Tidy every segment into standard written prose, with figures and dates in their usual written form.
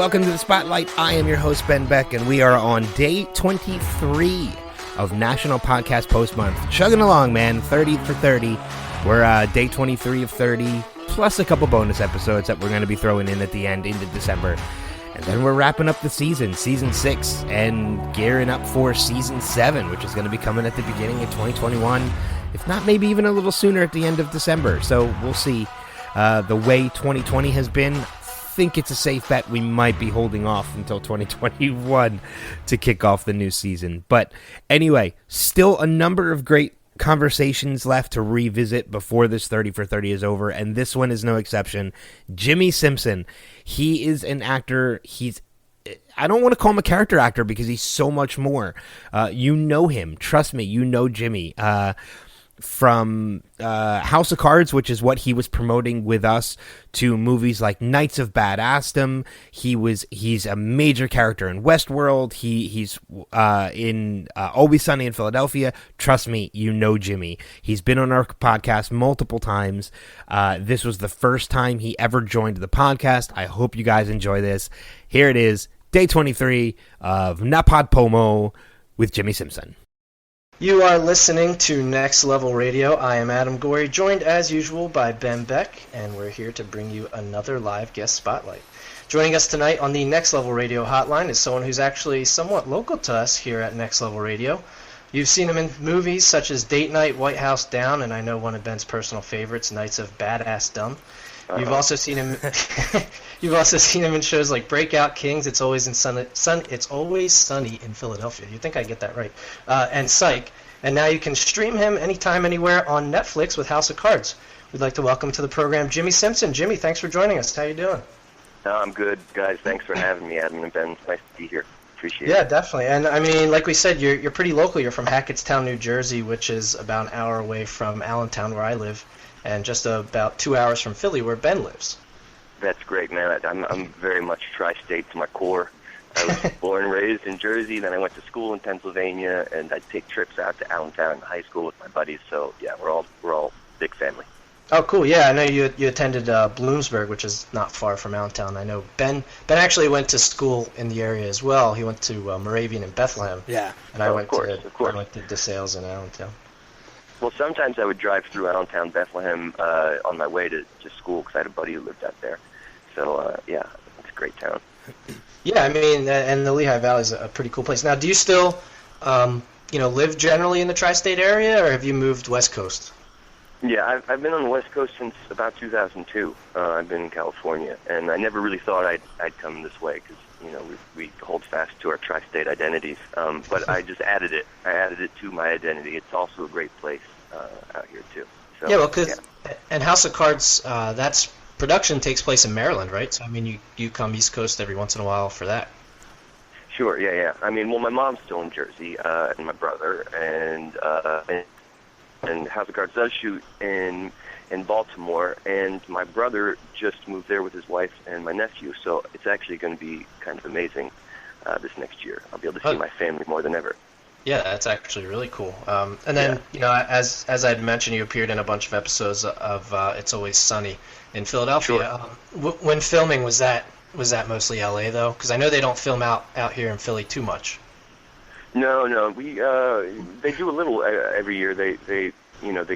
welcome to the Spotlight. I am your host, Ben Beck, and we are on day 23 of National Podcast Post Month. Chugging along, man, 30 for 30. We're day 23 of 30, plus a couple bonus episodes that we're going to be throwing in at the end into December. And then we're wrapping up the season 6, and gearing up for season 7, which is going to be coming at the beginning of 2021, if not maybe even a little sooner at the end of December. So we'll see. The way 2020 has been, I think it's a safe bet we might be holding off until 2021 to kick off the new season. But anyway, still a number of great conversations left to revisit before this 30 for 30 is over, and this one is no exception. Jimmi Simpson, he is an actor. I don't want to call him a character actor because he's so much more. You know him. Trust me, you know Jimmy. From House of Cards, which is what he was promoting with us, to movies like Knights of Badassdom. He's a major character in Westworld. He's in Always Sunny in Philadelphia. Trust me, you know Jimmy. He's been on our podcast multiple times. This was the first time he ever joined the podcast. I hope you guys enjoy this. Here it is, day 23 of NaPodPoMo with Jimmi Simpson. You are listening to Next Level Radio. I am Adam Gorey, joined as usual by Ben Beck, and we're here to bring you another live guest spotlight. Joining us tonight on the Next Level Radio hotline is someone who's actually somewhat local to us here at Next Level Radio. You've seen him in movies such as Date Night, White House Down, and I know one of Ben's personal favorites, Knights of Badassdom. You've also seen him. You've also seen him in shows like Breakout Kings. It's always sunny in Philadelphia. You'd think I'd get that right. And Psych. And now you can stream him anytime, anywhere on Netflix with House of Cards. We'd like to welcome to the program Jimmi Simpson. Jimmy, thanks for joining us. How you doing? I'm good, guys. Thanks for having me, Adam and Ben. It's nice to be here. Appreciate it. Yeah, definitely. And I mean, like we said, you're pretty local. You're from Hackettstown, New Jersey, which is about an hour away from Allentown, where I live, and just about 2 hours from Philly, where Ben lives. That's great, man. I'm very much tri-state to my core. I was born and raised in Jersey, then I went to school in Pennsylvania, and I'd take trips out to Allentown high school with my buddies. So yeah, we're all big family. Oh, cool. Yeah, I know you attended Bloomsburg, which is not far from Allentown. I know Ben actually went to school in the area as well. He went to Moravian in Bethlehem. Yeah. And I went to DeSales in Allentown. Well, sometimes I would drive through Allentown, Bethlehem on my way to school because I had a buddy who lived out there. So, yeah, it's a great town. Yeah, I mean, and the Lehigh Valley is a pretty cool place. Now, do you still, live generally in the tri-state area, or have you moved West Coast? Yeah, I've been on the West Coast since about 2002. I've been in California, and I never really thought I'd come this way because, we hold fast to our tri-state identities. But I just added it. I added it to my identity. It's also a great place out here, too. So, yeah, well, and House of Cards, that's production takes place in Maryland, right? So, I mean, you come East Coast every once in a while for that. Sure, yeah. I mean, well, my mom's still in Jersey, and my brother, and House of Cards does shoot in Baltimore, and my brother just moved there with his wife and my nephew, so it's actually going to be kind of amazing this next year. I'll be able to see my family more than ever. Yeah, that's actually really cool. And then, as I'd mentioned, you appeared in a bunch of episodes of It's Always Sunny in Philadelphia. Sure. When filming, was that mostly LA though? Because I know they don't film out here in Philly too much. No, they do a little every year. They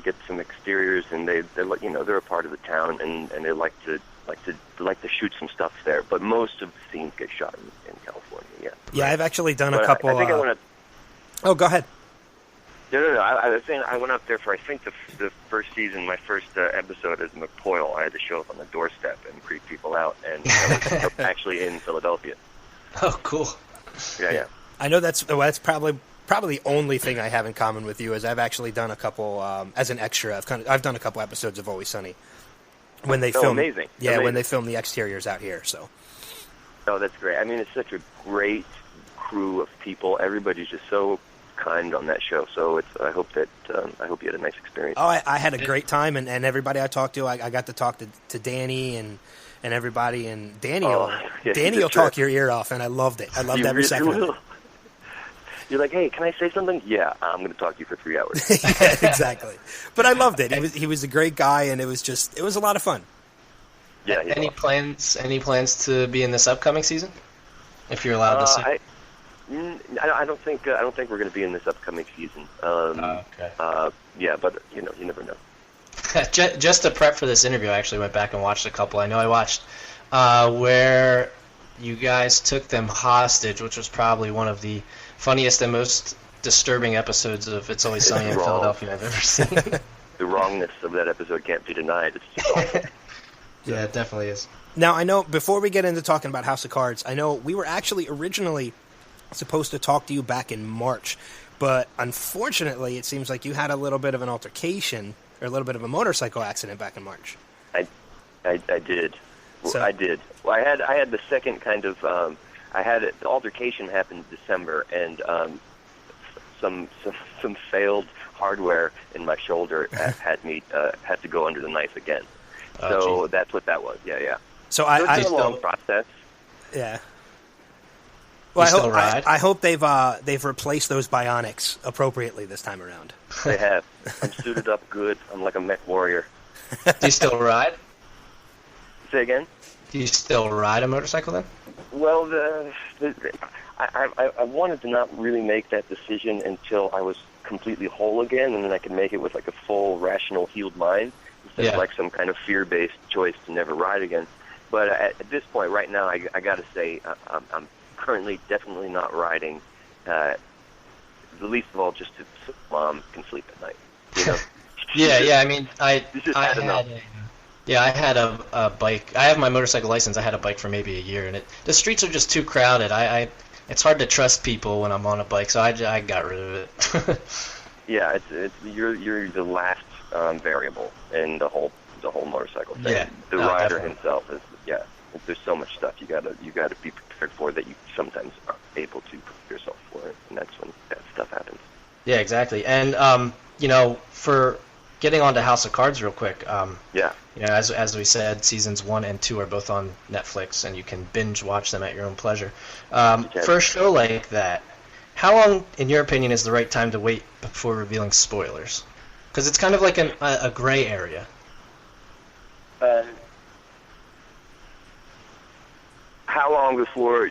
get some exteriors, and they're a part of the town, and they like to shoot some stuff there. But most of the scenes get shot in California. Yeah. Yeah, I've actually done a couple. I think I want to. Oh, go ahead. No. I was saying I went up there for, I think, the first season, my first episode as McPoyle. I had to show up on the doorstep and creep people out, and I was actually in Philadelphia. Oh, cool. Yeah. I know that's probably the only thing I have in common with you is I've actually done a couple as an extra. I've done a couple episodes of Always Sunny when they film. Amazing. Yeah, amazing. When they film the exteriors out here. So. Oh, that's great. I mean, it's such a great crew of people. Everybody's just so kind on that show. So I hope you had a nice experience. Oh, I had a great time, and everybody I talked to, I got to talk to Danny and everybody, and Danny will talk your ear off, and I loved it. I loved every second of it. You're like, hey, can I say something? Yeah, I'm going to talk to you for 3 hours. Yeah, exactly. But I loved it. He was a great guy, and it was a lot of fun. Yeah. Any plans? Any plans to be in this upcoming season? If you're allowed to say. I don't think we're going to be in this upcoming season. Okay. Yeah, but you never know. Just to prep for this interview, I actually went back and watched a couple. I know I watched where you guys took them hostage, which was probably one of the funniest and most disturbing episodes of It's Always Sunny in Philadelphia I've ever seen. The wrongness of that episode can't be denied. It's just awful. Yeah, it definitely is. Now, I know, before we get into talking about House of Cards, I know we were actually originally supposed to talk to you back in March, but unfortunately, it seems like you had a little bit of an altercation, or a little bit of a motorcycle accident back in March. I did. So, I did. Well, I had the second kind of. The altercation happened in December, and some failed hardware in my shoulder had to go under the knife again. So that's what that was. Yeah. So it's a long process. Yeah. Well, I hope they've they've replaced those bionics appropriately this time around. They have. I'm suited up good. I'm like a mech warrior. Do you still ride? Say again? Do you still ride a motorcycle then? Well, I wanted to not really make that decision until I was completely whole again, and then I could make it with like a full, rational, healed mind instead of like some kind of fear-based choice to never ride again. But at this point, right now, I got to say I'm currently definitely not riding. The least of all, just so Mom can sleep at night. You know? Yeah. I mean, I had a bike. I have my motorcycle license. I had a bike for maybe a year, and the streets are just too crowded. It's hard to trust people when I'm on a bike, so I got rid of it. Yeah, you're the last variable in the whole motorcycle thing. Yeah, the rider definitely. himself is There's so much stuff you gotta be prepared for that you sometimes aren't able to prepare yourself for, and that's when that stuff happens. Yeah, exactly. And for getting on to House of Cards real quick. As we said, seasons 1 and 2 are both on Netflix, and you can binge watch them at your own pleasure. For a show like that, how long, in your opinion, is the right time to wait before revealing spoilers? Because it's kind of like a gray area. How long before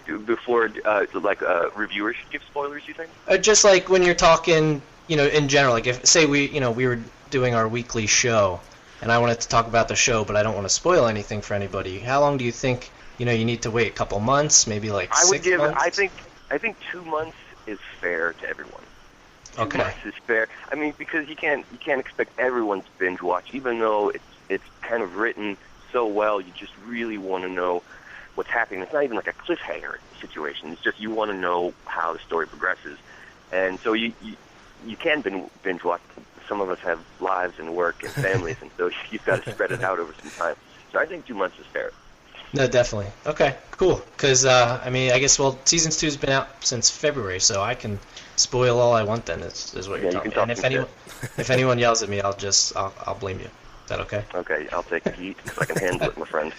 reviewers should give spoilers, you think? Just like when you're talking, in general, like if say we were doing our weekly show, and I wanted to talk about the show, but I don't want to spoil anything for anybody. How long do you think you need to wait? A couple months, maybe like 6 months? I think 2 months is fair to everyone. Okay. 2 months is fair. I mean, because you can't expect everyone to binge watch, even though it's kind of written so well. You just really want to know what's happening. It's not even like a cliffhanger situation. It's just you want to know how the story progresses, and so you can binge watch. Some of us have lives and work and families, and so you've got to spread it out over some time. So I think 2 months is fair. No, definitely. Okay, cool. Because I guess season 2 has been out since February, so I can spoil all I want. Then is what you're talking about. And if anyone yells at me, I'll blame you. Is that okay? Okay, I'll take the heat because I can handle it, my friend.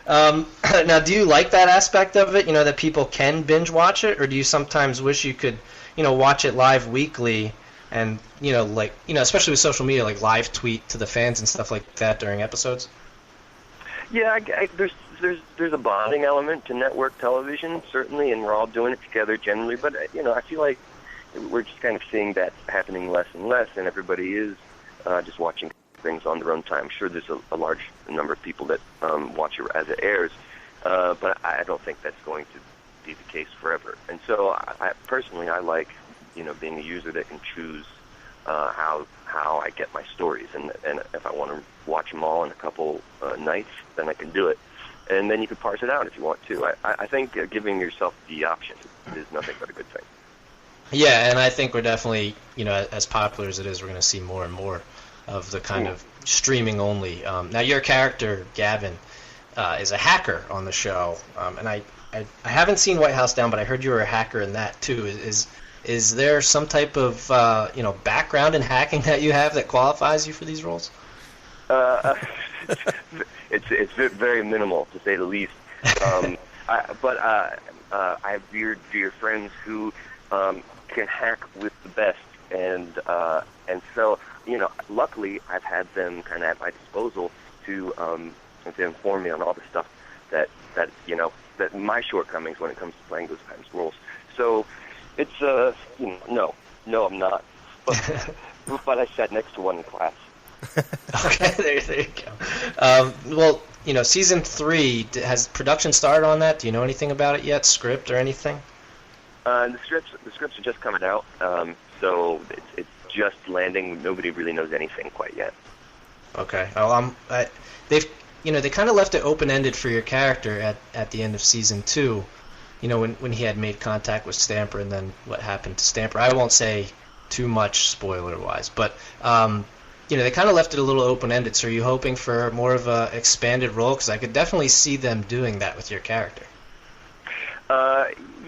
Now, do you like that aspect of it? That people can binge watch it, or do you sometimes wish you could, watch it live weekly, and especially with social media, like live tweet to the fans and stuff like that during episodes? Yeah, there's a bonding element to network television, certainly, and we're all doing it together generally. But I feel like we're just kind of seeing that happening less and less, and everybody is just watching things on their own time. I'm sure there's a large number of people that watch it as it airs, but I don't think that's going to be the case forever. And so, I personally like being a user that can choose how I get my stories, and if I want to watch them all in a couple nights, then I can do it. And then you can parse it out if you want to. I think giving yourself the option is nothing but a good thing. Yeah, and I think we're definitely, as popular as it is, we're going to see more and more of the kind of streaming only. Now, your character, Gavin, is a hacker on the show, and I haven't seen White House Down, but I heard you were a hacker in that too. Is there some type of background in hacking that you have that qualifies you for these roles? It's very minimal, to say the least. I have dear friends who can hack with the best, and so luckily I've had them kind of at my disposal to and to inform me on all the stuff that my shortcomings when it comes to playing those kinds of roles. So it's no, I'm not, but I sat next to one in class. Okay, there you go. Well, season 3, has production started on that? Do you know anything about it yet? Script or anything? The scripts are just coming out, so it's just landing. Nobody really knows anything quite yet. Okay. Well, they kind of left it open-ended for your character at the end of season 2. When he had made contact with Stamper, and then what happened to Stamper. I won't say too much spoiler-wise, but they kind of left it a little open-ended. So are you hoping for more of a expanded role? Because I could definitely see them doing that with your character.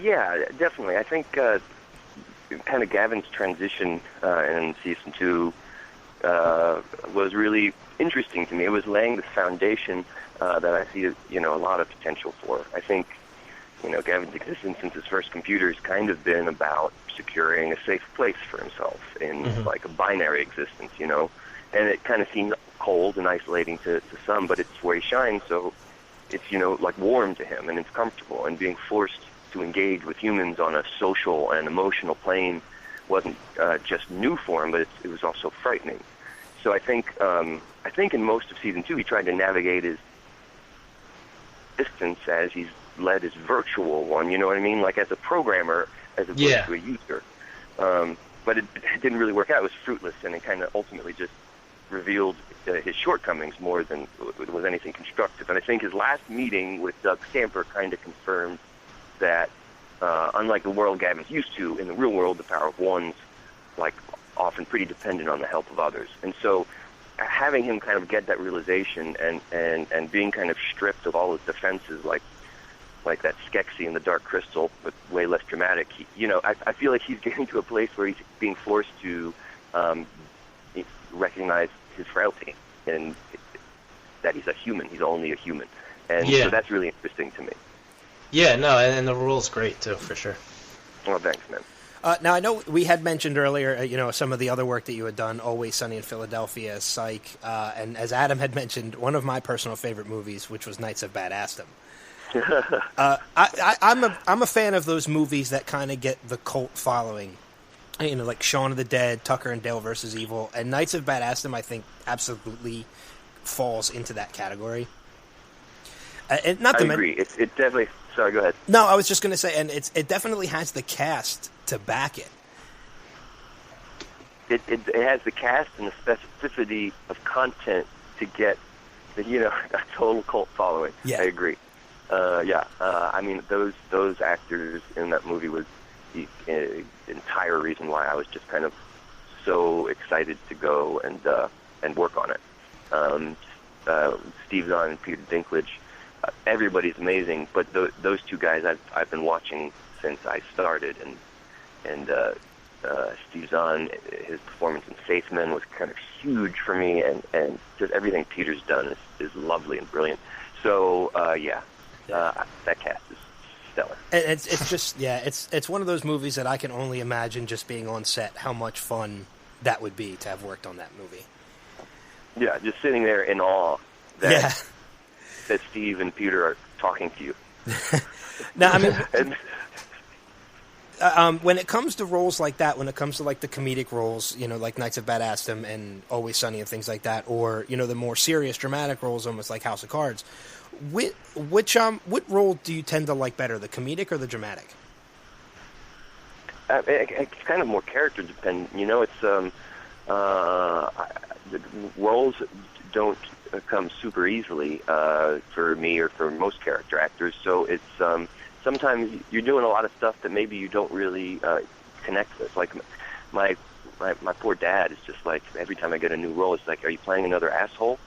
Yeah, definitely. I think kind of Gavin's transition in season 2 was really interesting to me. It was laying the foundation that I see a lot of potential for. I think Gavin's existence since his first computer has kind of been about securing a safe place for himself in like a binary existence, and it kind of seemed cold and isolating to some, but it's where he shines, so it's like warm to him and it's comfortable, and being forced to engage with humans on a social and emotional plane wasn't just new for him, but it was also frightening. So I think in most of season 2 he tried to navigate his distance as he's led his virtual one, you know what I mean? Like as a programmer, as opposed to a user. But it didn't really work out. It was fruitless, and it kind of ultimately just revealed his shortcomings more than it was anything constructive. And I think his last meeting with Doug Stamper kind of confirmed that, unlike the world Gavin's used to, in the real world, the power of one's like often pretty dependent on the help of others. And so having him kind of get that realization and being kind of stripped of all his defenses, like that Skeksis in the Dark Crystal, but way less dramatic, I feel like he's getting to a place where he's being forced to recognize his frailty and that he's a human. He's only a human. And so that's really interesting to me. Yeah, no, and the role's great, too, for sure. Well, thanks, man. Now, I know we had mentioned earlier, some of the other work that you had done, Always Sunny in Philadelphia, Psych, and as Adam had mentioned, one of my personal favorite movies, which was Knights of Badassdom. I'm a fan of those movies that kind of get the cult following, like Shaun of the Dead, Tucker and Dale versus Evil, and Knights of Badassdom, I think, absolutely falls into that category. And not to I agree. It definitely. Sorry, go ahead. No, I was just going to say, and it definitely has the cast to back it. It has the cast and the specificity of content to get a total cult following. Yeah. I agree. I mean, those actors in that movie was the entire reason why I was just kind of so excited to go and work on it. Steve Zahn and Peter Dinklage, everybody's amazing, but those two guys I've been watching since I started, and Steve Zahn, his performance in Safe Men was kind of huge for me, and just everything Peter's done is lovely and brilliant. So that cast is stellar. And it's just it's one of those movies that I can only imagine just being on set how much fun that would be to have worked on that movie. Yeah, just sitting there in awe that Steve and Peter are talking to you. Now, I mean, when it comes to roles like that, when it comes to like the comedic roles, like Knights of Badassdom and Always Sunny and things like that, or the more serious dramatic roles, almost like House of Cards, what role do you tend to like better, the comedic or the dramatic? It's kind of more character dependent. It's the roles don't come super easily for me or for most character actors. So it's sometimes you're doing a lot of stuff that maybe you don't really connect with. Like my poor dad is just like, every time I get a new role, it's like, are you playing another asshole?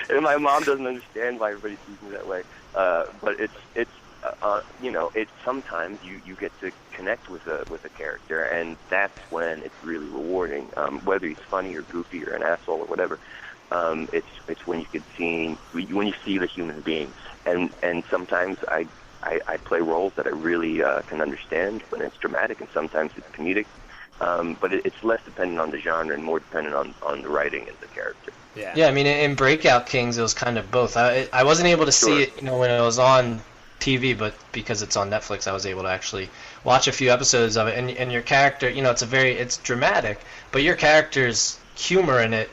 And my mom doesn't understand why everybody sees me that way. But it's sometimes you get to connect with a character, and that's when it's really rewarding. Whether he's funny or goofy or an asshole or whatever, it's when you see the human being. And sometimes I play roles that I really can understand when it's dramatic, and sometimes it's comedic. But it's less dependent on the genre and more dependent on the writing and the character. Yeah. Yeah, I mean, in Breakout Kings, it was kind of both. I wasn't able to see it, when it was on TV, but because it's on Netflix, I was able to actually watch a few episodes of it. And your character, it's dramatic, but your character's humor in it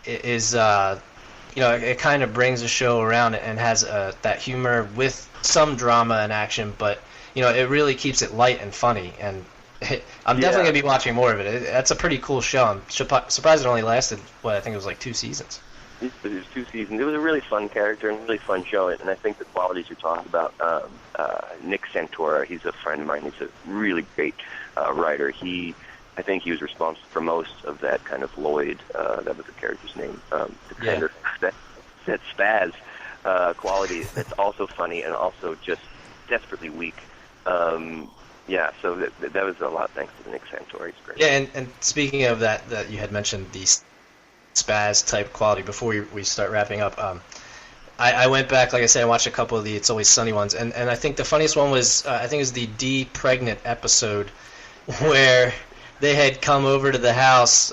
is, it kind of brings the show around and has that humor with some drama and action, but it really keeps it light and funny. And I'm definitely gonna be watching more of it. That's a pretty cool show. I'm surprised it only lasted I think it was like 2 seasons. It was 2 seasons. It was a really fun character and a really fun show. And I think the qualities you're talking about, Nick Santora, he's a friend of mine. He's a really great writer. I think he was responsible for most of that kind of Lloyd, that was the character's name, the kind of that spaz quality that's also funny and also just desperately weak. So that was a lot thanks to Nick Santora. He's great. Yeah, and speaking of that you had mentioned the spaz type quality before we start wrapping up. I went back, like I said, I watched a couple of the It's Always Sunny ones, and I think the funniest one was I think it was the D pregnant episode where they had come over to the house,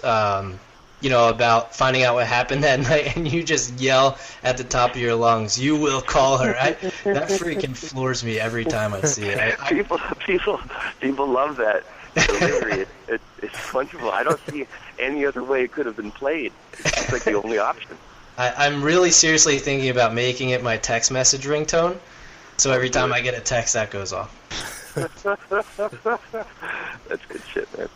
about finding out what happened that night, and you just yell at the top of your lungs, "You will call her!" That freaking floors me every time I see it. People love that delivery. It's wonderful. I don't see any other way it could have been played. It's like the only option. I'm really seriously thinking about making it my text message ringtone, so every time I get a text, that goes off. That's good shit, man.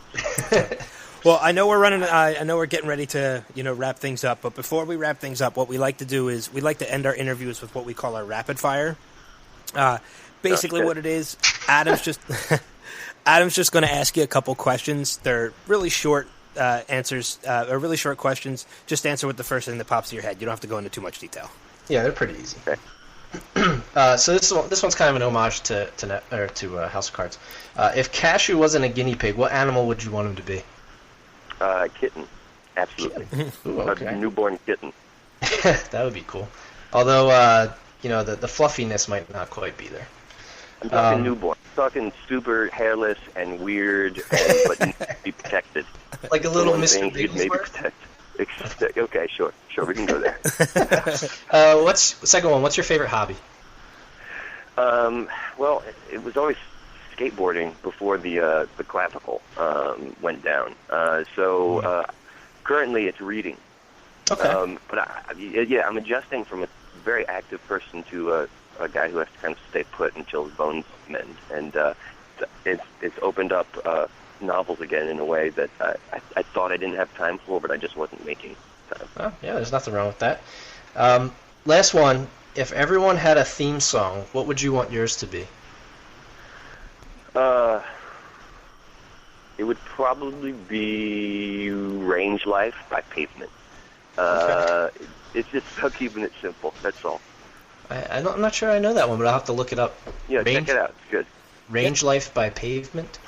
Well, I know we're getting ready to, wrap things up. But before we wrap things up, what we like to do is we like to end our interviews with what we call our rapid fire. Basically, what it is, Adam's just going to ask you a couple questions. They're really short answers, or really short questions. Just answer with the first thing that pops to your head. You don't have to go into too much detail. Yeah, they're pretty easy. Okay. So this one's kind of an homage to House of Cards. If Cashew wasn't a guinea pig, what animal would you want him to be? Kitten, absolutely. Ooh, okay. A newborn kitten. That would be cool. Although, the fluffiness might not quite be there. I'm talking newborn. I'm talking super hairless and weird, but need to be protected. Like a little Mr. Maybe Bigglesworth? protect. Okay, sure, we can go there. Second one? What's your favorite hobby? Well, it was always skateboarding before the clavicle went down. Currently it's reading. Okay. But I'm adjusting from a very active person to a guy who has to kind of stay put until his bones mend, and it's opened up novels again in a way that I thought I didn't have time for, but I just wasn't making time. Oh, yeah, there's nothing wrong with that. Last one. If everyone had a theme song, what would you want yours to be? It would probably be Range Life by Pavement. Okay. It's just about keeping it simple, that's all. I'm not sure I know that one, but I'll have to look it up. Yeah, check it out. It's good. Range Life by Pavement?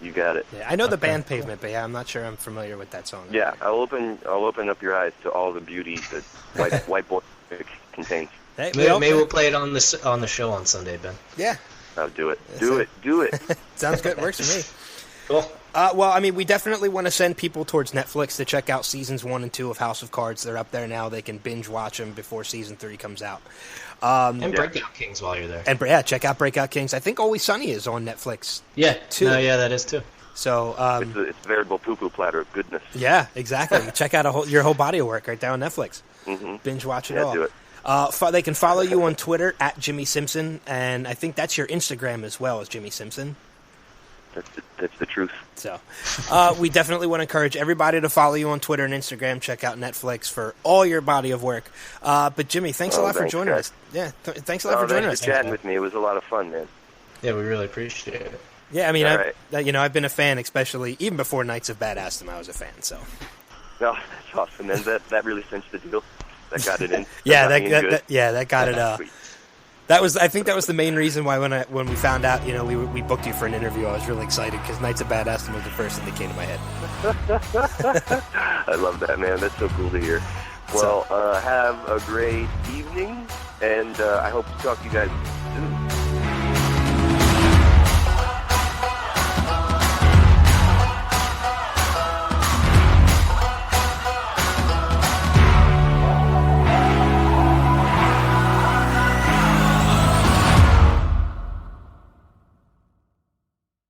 You got it. Yeah, I know the band Pavement, but I'm not sure I'm familiar with that song. Yeah, I'll open up your eyes to all the beauty that white boy music contains. Hey, Maybe we'll play it on the show on Sunday, Ben. Yeah. I'll do it. Do it. Sounds good. Works for me. Cool. Well, I mean, we definitely want to send people towards Netflix to check out seasons 1 and 2 of House of Cards. They're up there now. They can binge watch them before season 3 comes out. And Breakout Kings while you're there. And check out Breakout Kings. I think Always Sunny is on Netflix. Yeah. Too. No, yeah, that is too. So it's a veritable poo-poo platter of goodness. Yeah, exactly. Check out your whole body of work right there on Netflix. Mm-hmm. Binge watch it all. Do it. They can follow you on Twitter at Jimmi Simpson, and I think that's your Instagram as well as Jimmi Simpson. That's the truth. So, we definitely want to encourage everybody to follow you on Twitter and Instagram. Check out Netflix for all your body of work. But Jimmy, thanks a lot for joining us. Yeah, thanks a lot for joining us. Thanks for chatting with me. It was a lot of fun, man. Yeah, we really appreciate it. Yeah, I mean, I've been a fan, especially even before Knights of Badassdom. I was a fan. So. No, that's awesome, man. That really cinched the deal. That got it in. That got it. I think that was the main reason why when we found out, we booked you for an interview. I was really excited because Knights of Badassdom was the first thing that came to my head. I love that, man. That's so cool to hear. Well, have a great evening, and I hope to talk to you guys